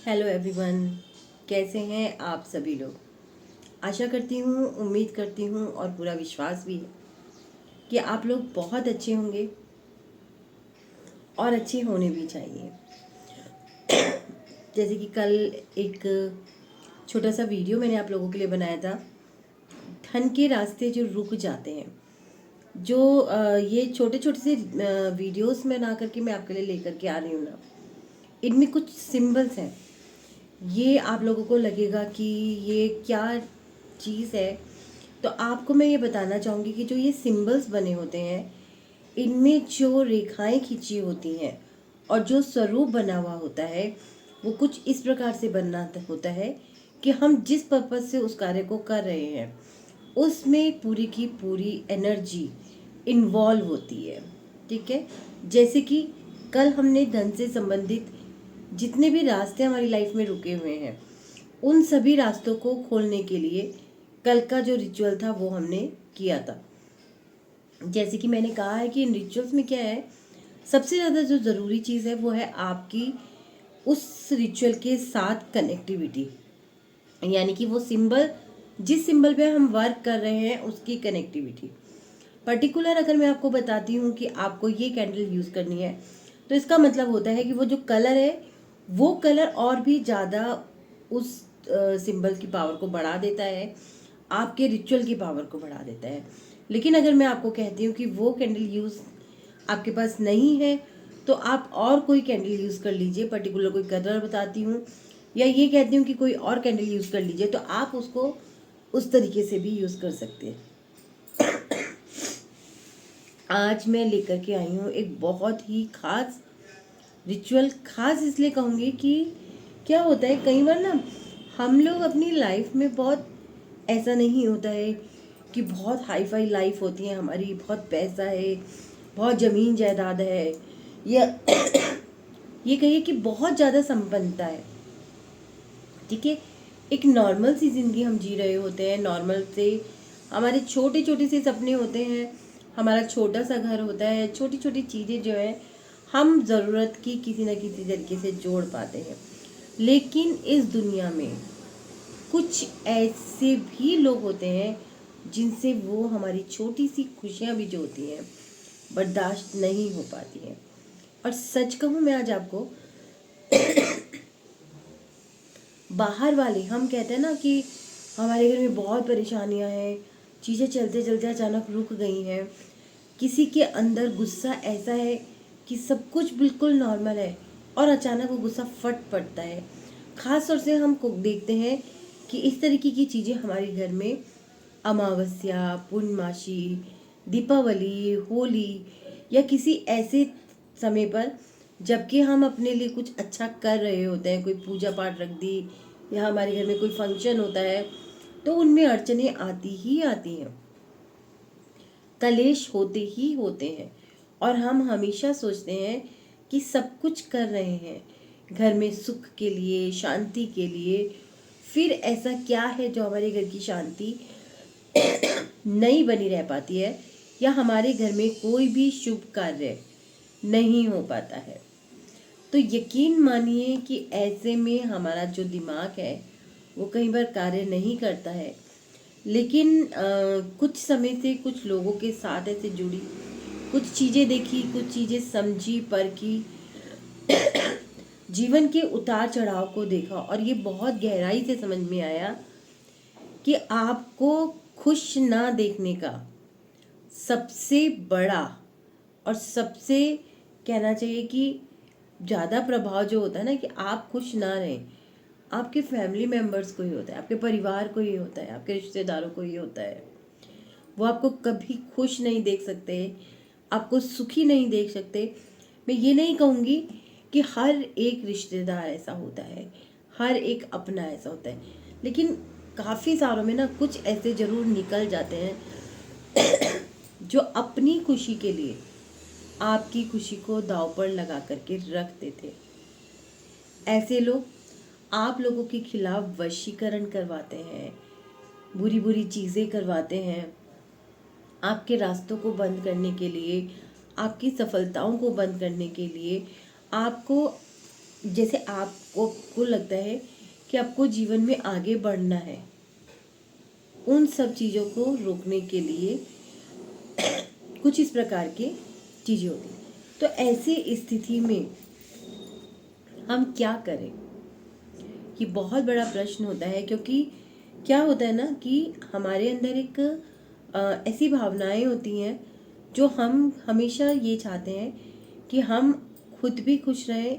Hello everyone, कैसे हैं आप सभी लोग। आशा करती हूँ, उम्मीद करती हूँ और पूरा विश्वास भी है कि आप लोग बहुत अच्छे होंगे और अच्छे होने भी चाहिए। जैसे कि कल एक छोटा सा वीडियो मैंने आप लोगों के लिए बनाया था, धन के रास्ते जो रुक जाते हैं। जो ये छोटे छोटे से वीडियोस में ना करके मैं आपके लिए लेकर के आ रही हूँ ना, इनमें कुछ सिंबल्स हैं। ये आप लोगों को लगेगा कि ये क्या चीज़ है, तो आपको मैं ये बताना चाहूँगी कि जो ये सिंबल्स बने होते हैं, इनमें जो रेखाएं खींची होती हैं और जो स्वरूप बना हुआ होता है, वो कुछ इस प्रकार से बनना होता है कि हम जिस पर्पज़ से उस कार्य को कर रहे हैं, उसमें पूरी की पूरी एनर्जी इन्वॉल्व होती है। ठीक है। जैसे कि कल हमने धन से संबंधित जितने भी रास्ते हमारी लाइफ में रुके हुए हैं, उन सभी रास्तों को खोलने के लिए कल का जो रिचुअल था वो हमने किया था। जैसे कि मैंने कहा है कि इन रिचुअल्स में क्या है, सबसे ज़्यादा जो ज़रूरी चीज़ है वो है आपकी उस रिचुअल के साथ कनेक्टिविटी। यानी कि वो सिंबल, जिस सिंबल पे हम वर्क कर रहे हैं, उसकी कनेक्टिविटी। पर्टिकुलर अगर मैं आपको बताती हूँ कि आपको ये कैंडल यूज़ करनी है, तो इसका मतलब होता है कि वो जो कलर है, वो कलर और भी ज़्यादा उस सिंबल की पावर को बढ़ा देता है, आपके रिचुअल की पावर को बढ़ा देता है। लेकिन अगर मैं आपको कहती हूँ कि वो कैंडल यूज़ आपके पास नहीं है, तो आप और कोई कैंडल यूज़ कर लीजिए, पर्टिकुलर कोई कलर बताती हूँ, या ये कहती हूँ कि कोई और कैंडल यूज़ कर लीजिए, तो आप उसको उस तरीके से भी यूज़ कर सकते हैं। आज मैं लेकर के आई हूँ एक बहुत ही खास रिचुअल। खास इसलिए कहूँगी कि क्या होता है, कई बार ना हम लोग अपनी लाइफ में बहुत, ऐसा नहीं होता है कि बहुत हाई फाई लाइफ होती है हमारी, बहुत पैसा है, बहुत ज़मीन जायदाद है, या ये कहिए कि बहुत ज़्यादा संपन्नता है। ठीक है। एक नॉर्मल सी ज़िंदगी हम जी रहे होते हैं, नॉर्मल से हमारे छोटे छोटे से सपने होते हैं, हमारा छोटा सा घर होता है, छोटी छोटी चीज़ें जो है हम ज़रूरत की किसी न किसी तरीके से जोड़ पाते हैं। लेकिन इस दुनिया में कुछ ऐसे भी लोग होते हैं जिनसे वो हमारी छोटी सी खुशियाँ भी जो होती हैं बर्दाश्त नहीं हो पाती हैं। और सच कहूँ मैं आज आपको, बाहर वाले, हम कहते हैं ना कि हमारे घर में बहुत परेशानियां हैं, चीज़ें चलते चलते अचानक रुक गई हैं, किसी के अंदर गुस्सा ऐसा है कि सब कुछ बिल्कुल नॉर्मल है और अचानक वो गुस्सा फट पड़ता है। ख़ास तौर से हम को देखते हैं कि इस तरीके की चीज़ें हमारे घर में अमावस्या, पूर्णमासी, दीपावली, होली या किसी ऐसे समय पर, जबकि हम अपने लिए कुछ अच्छा कर रहे होते हैं, कोई पूजा पाठ रख दी या हमारे घर में कोई फंक्शन होता है, तो उनमें अड़चने आती ही आती हैं, कलेश होते ही होते हैं। और हम हमेशा सोचते हैं कि सब कुछ कर रहे हैं घर में सुख के लिए, शांति के लिए। फिर ऐसा क्या है जो हमारे घर की शांति नहीं बनी रह पाती है, या हमारे घर में कोई भी शुभ कार्य नहीं हो पाता है। तो यकीन मानिए कि ऐसे में हमारा जो दिमाग है वो कई बार कार्य नहीं करता है। लेकिन कुछ समय से कुछ लोगों के साथ ऐसे जुड़ी, कुछ चीज़ें देखी, कुछ चीज़ें समझी, परखी, जीवन के उतार चढ़ाव को देखा, और ये बहुत गहराई से समझ में आया कि आपको खुश ना देखने का सबसे बड़ा और सबसे, कहना चाहिए कि ज़्यादा प्रभाव जो होता है ना, कि आप खुश ना रहें, आपके फैमिली मेम्बर्स को ही होता है, आपके परिवार को ही होता है, आपके रिश्तेदारों को ही होता है। वो आपको कभी खुश नहीं देख सकते, आपको सुखी नहीं देख सकते। मैं ये नहीं कहूँगी कि हर एक रिश्तेदार ऐसा होता है, हर एक अपना ऐसा होता है, लेकिन काफ़ी सारों में ना कुछ ऐसे ज़रूर निकल जाते हैं जो अपनी खुशी के लिए आपकी खुशी को दांव पर लगा करके रख देते। ऐसे लोग आप लोगों के खिलाफ वशीकरण करवाते हैं, बुरी बुरी चीज़ें करवाते हैं, आपके रास्तों को बंद करने के लिए, आपकी सफलताओं को बंद करने के लिए, आपको जैसे आपको लगता है कि आपको जीवन में आगे बढ़ना है, उन सब चीज़ों को रोकने के लिए कुछ इस प्रकार की चीज़ें होती हैं। तो ऐसी स्थिति में हम क्या करें, ये बहुत बड़ा प्रश्न होता है। क्योंकि क्या होता है ना कि हमारे अंदर एक ऐसी भावनाएं होती हैं जो हम हमेशा ये चाहते हैं कि हम खुद भी खुश रहें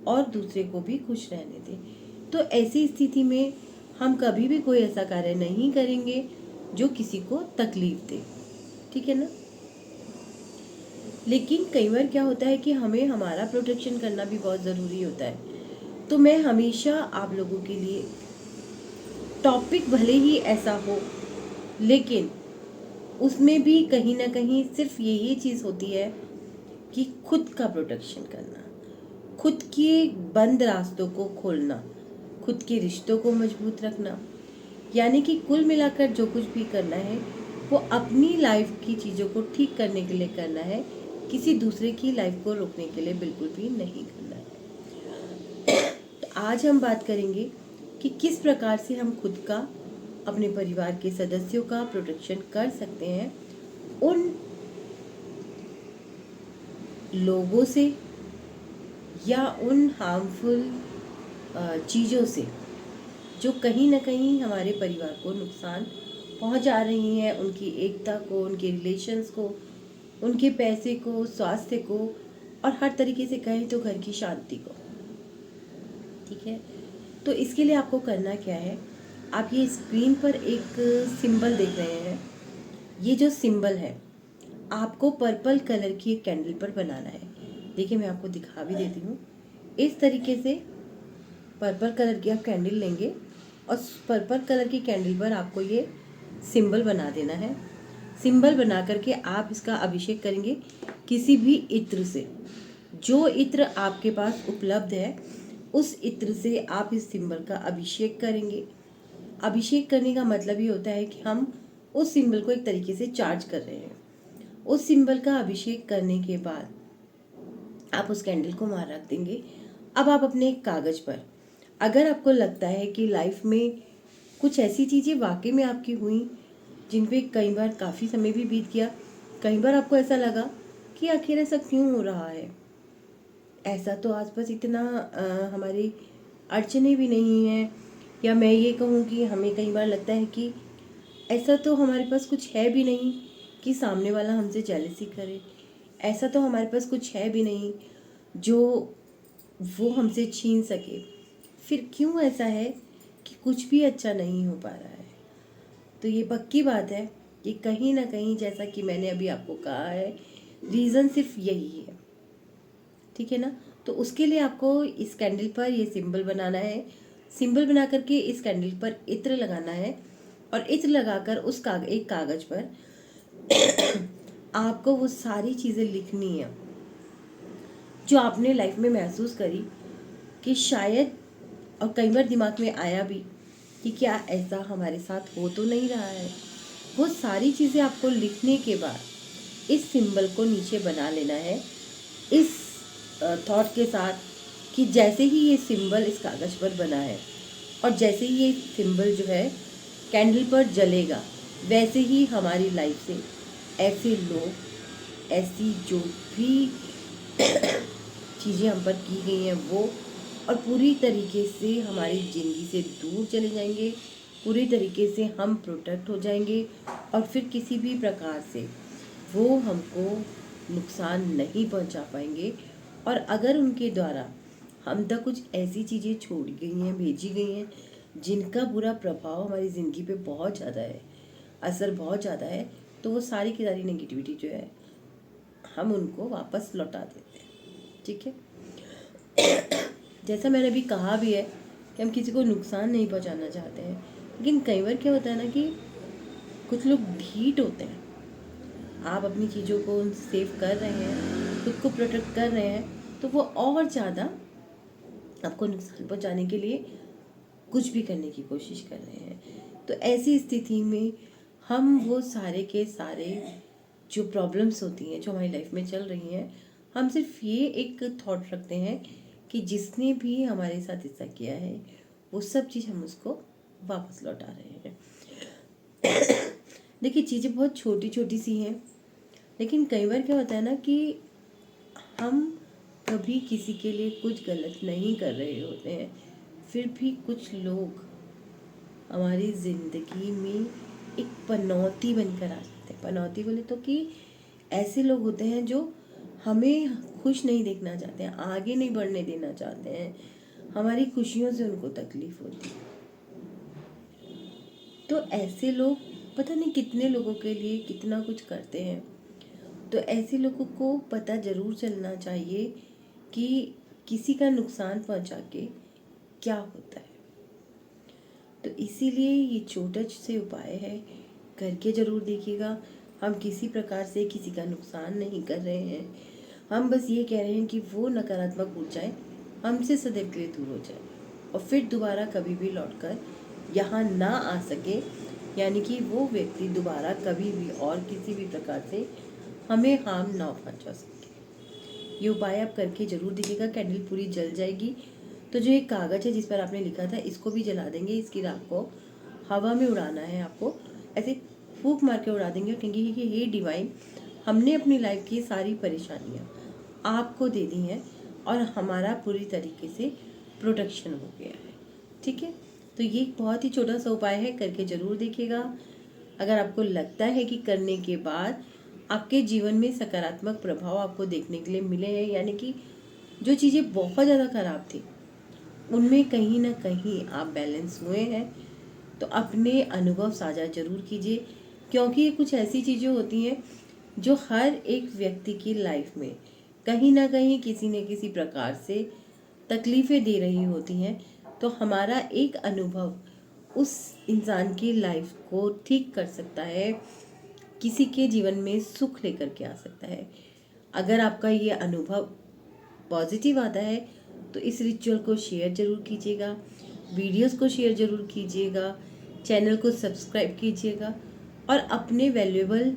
और दूसरे को भी खुश रहने दें। तो ऐसी स्थिति में हम कभी भी कोई ऐसा कार्य नहीं करेंगे जो किसी को तकलीफ दे, ठीक है ना। लेकिन कई बार क्या होता है कि हमें हमारा प्रोटेक्शन करना भी बहुत ज़रूरी होता है। तो मैं हमेशा आप लोगों के लिए, टॉपिक भले ही ऐसा हो लेकिन उसमें भी कहीं ना कहीं सिर्फ यही चीज़ होती है कि खुद का प्रोटेक्शन करना, खुद के बंद रास्तों को खोलना, खुद के रिश्तों को मजबूत रखना। यानी कि कुल मिलाकर जो कुछ भी करना है वो अपनी लाइफ की चीज़ों को ठीक करने के लिए करना है, किसी दूसरे की लाइफ को रोकने के लिए बिल्कुल भी नहीं करना है। तो आज हम बात करेंगे कि किस प्रकार से हम खुद का, अपने परिवार के सदस्यों का प्रोटेक्शन कर सकते हैं उन लोगों से या उन हार्मफुल चीज़ों से जो कहीं ना कहीं हमारे परिवार को नुकसान पहुंचा रही हैं, उनकी एकता को, उनके रिलेशंस को, उनके पैसे को, स्वास्थ्य को, और हर तरीके से कहें तो घर की शांति को, ठीक है। तो इसके लिए आपको करना क्या है, आप ये स्क्रीन पर एक सिंबल देख रहे हैं, ये जो सिंबल है आपको पर्पल कलर की एक कैंडल पर बनाना है। देखिए मैं आपको दिखा भी देती हूँ। इस तरीके से पर्पल कलर की आप कैंडल लेंगे और पर्पल कलर की कैंडल पर आपको ये सिंबल बना देना है। सिंबल बना करके आप इसका अभिषेक करेंगे किसी भी इत्र से। जो इत्र आपके पास उपलब्ध है उस इत्र से आप इस सिंबल का अभिषेक करेंगे। अभिषेक करने का मतलब ये होता है कि हम उस सिंबल को एक तरीके से चार्ज कर रहे हैं। उस सिंबल का अभिषेक करने के बाद आप उस कैंडल को वहाँ रख देंगे। अब आप अपने एक कागज़ पर, अगर आपको लगता है कि लाइफ में कुछ ऐसी चीज़ें वाकई में आपकी हुई जिन पे कई बार काफ़ी समय भी बीत गया, कई बार आपको ऐसा लगा कि आखिर ऐसा क्यों हो रहा है, ऐसा तो आसपास इतना हमारी अड़चने भी नहीं हैं, या मैं ये कहूँ कि हमें कई बार लगता है कि ऐसा तो हमारे पास कुछ है भी नहीं कि सामने वाला हमसे जेलसी करे, ऐसा तो हमारे पास कुछ है भी नहीं जो वो हमसे छीन सके। फिर क्यों ऐसा है कि कुछ भी अच्छा नहीं हो पा रहा है। तो ये पक्की बात है कि कहीं ना कहीं, जैसा कि मैंने अभी आपको कहा है, रीज़न सिर्फ यही है, ठीक है ना। तो उसके लिए आपको इस कैंडल पर ये सिंबल बनाना है। सिंबल बना करके इस कैंडल पर इत्र लगाना है और इत्र लगाकर उस एक कागज़ पर आपको वो सारी चीज़ें लिखनी है जो आपने लाइफ में महसूस करी कि शायद, और कई बार दिमाग में आया भी कि क्या ऐसा हमारे साथ हो तो नहीं रहा है। वो सारी चीज़ें आपको लिखने के बाद इस सिंबल को नीचे बना लेना है इस थॉट के साथ कि जैसे ही ये सिंबल इस कागज़ पर बना है और जैसे ही ये सिंबल जो है कैंडल पर जलेगा, वैसे ही हमारी लाइफ से ऐसे लोग, ऐसी जो भी चीज़ें हम पर की गई हैं वो, और पूरी तरीके से हमारी ज़िंदगी से दूर चले जाएंगे, पूरी तरीके से हम प्रोटेक्ट हो जाएंगे और फिर किसी भी प्रकार से वो हमको नुकसान नहीं पहुंचा पाएंगे। और अगर उनके द्वारा हम तक कुछ ऐसी चीज़ें छोड़ी गई हैं, भेजी गई हैं जिनका बुरा प्रभाव हमारी ज़िंदगी पे बहुत ज़्यादा है, असर बहुत ज़्यादा है, तो वो सारी की सारी नेगेटिविटी जो है हम उनको वापस लौटा देते हैं, ठीक है। जैसा मैंने अभी कहा भी है कि हम किसी को नुकसान नहीं पहुंचाना चाहते हैं, लेकिन कई बार क्या होता है ना कि कुछ लोग ढीठ होते हैं। आप अपनी चीज़ों को सेव कर रहे हैं, खुद को प्रोटेक्ट कर रहे हैं, तो वो और ज़्यादा आपको नुकसान पहुंचाने के लिए कुछ भी करने की कोशिश कर रहे हैं। तो ऐसी स्थिति में हम वो सारे के सारे जो प्रॉब्लम्स होती हैं जो हमारी लाइफ में चल रही हैं, हम सिर्फ ये एक थॉट रखते हैं कि जिसने भी हमारे साथ ऐसा किया है वो सब चीज़ हम उसको वापस लौटा रहे हैं। देखिए, चीज़ें बहुत छोटी छोटी सी हैं, लेकिन कई बार क्या होता है ना कि हम कभी किसी के लिए कुछ गलत नहीं कर रहे होते हैं, फिर भी कुछ लोग हमारी ज़िंदगी में एक पनौती बनकर आ जाते हैं। पनौती बोले तो कि ऐसे लोग होते हैं जो हमें खुश नहीं देखना चाहते हैं, आगे नहीं बढ़ने देना चाहते हैं, हमारी खुशियों से उनको तकलीफ़ होती है। तो ऐसे लोग पता नहीं कितने लोगों के लिए कितना कुछ करते हैं। तो ऐसे लोगों को पता ज़रूर चलना चाहिए कि किसी का नुकसान पहुंचा के क्या होता है। तो इसीलिए ये छोटे से उपाय है, करके ज़रूर देखिएगा। हम किसी प्रकार से किसी का नुकसान नहीं कर रहे हैं, हम बस ये कह रहे हैं कि वो नकारात्मक ऊर्जाएं हमसे सदैव के लिए दूर हो जाए और फिर दोबारा कभी भी लौटकर यहाँ ना आ सके, यानी कि वो व्यक्ति दोबारा कभी भी और किसी भी प्रकार से हमें हार्म ना पहुँचा सके। ये उपाय आप करके ज़रूर देखिएगा। कैंडल पूरी जल जाएगी तो जो एक कागज़ है जिस पर आपने लिखा था इसको भी जला देंगे। इसकी राख को हवा में उड़ाना है, आपको ऐसे फूंक मार के उड़ा देंगे और कहेंगे कि हे डिवाइन, हमने अपनी लाइफ की सारी परेशानियाँ आपको दे दी हैं और हमारा पूरी तरीके से प्रोटेक्शन हो गया है। ठीक है, तो ये एक बहुत ही छोटा सा उपाय है, करके ज़रूर देखिएगा। अगर आपको लगता है कि करने के बाद आपके जीवन में सकारात्मक प्रभाव आपको देखने के लिए मिले हैं, यानी कि जो चीज़ें बहुत ज़्यादा ख़राब थी उनमें कहीं ना कहीं आप बैलेंस हुए हैं, तो अपने अनुभव साझा जरूर कीजिए, क्योंकि ये कुछ ऐसी चीज़ें होती हैं जो हर एक व्यक्ति की लाइफ में कहीं ना कहीं किसी न किसी प्रकार से तकलीफ़ें दे रही होती हैं। तो हमारा एक अनुभव उस इंसान की लाइफ को ठीक कर सकता है, किसी के जीवन में सुख लेकर के आ सकता है। अगर आपका ये अनुभव पॉजिटिव आता है तो इस रिचुअल को शेयर ज़रूर कीजिएगा, वीडियोस को शेयर ज़रूर कीजिएगा, चैनल को सब्सक्राइब कीजिएगा और अपने वैल्यूएबल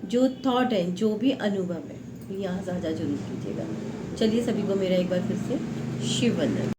जो थॉट हैं, जो भी अनुभव है, यहाँ साझा जरूर कीजिएगा। चलिए, सभी को मेरा एक बार फिर से शिव वंदन।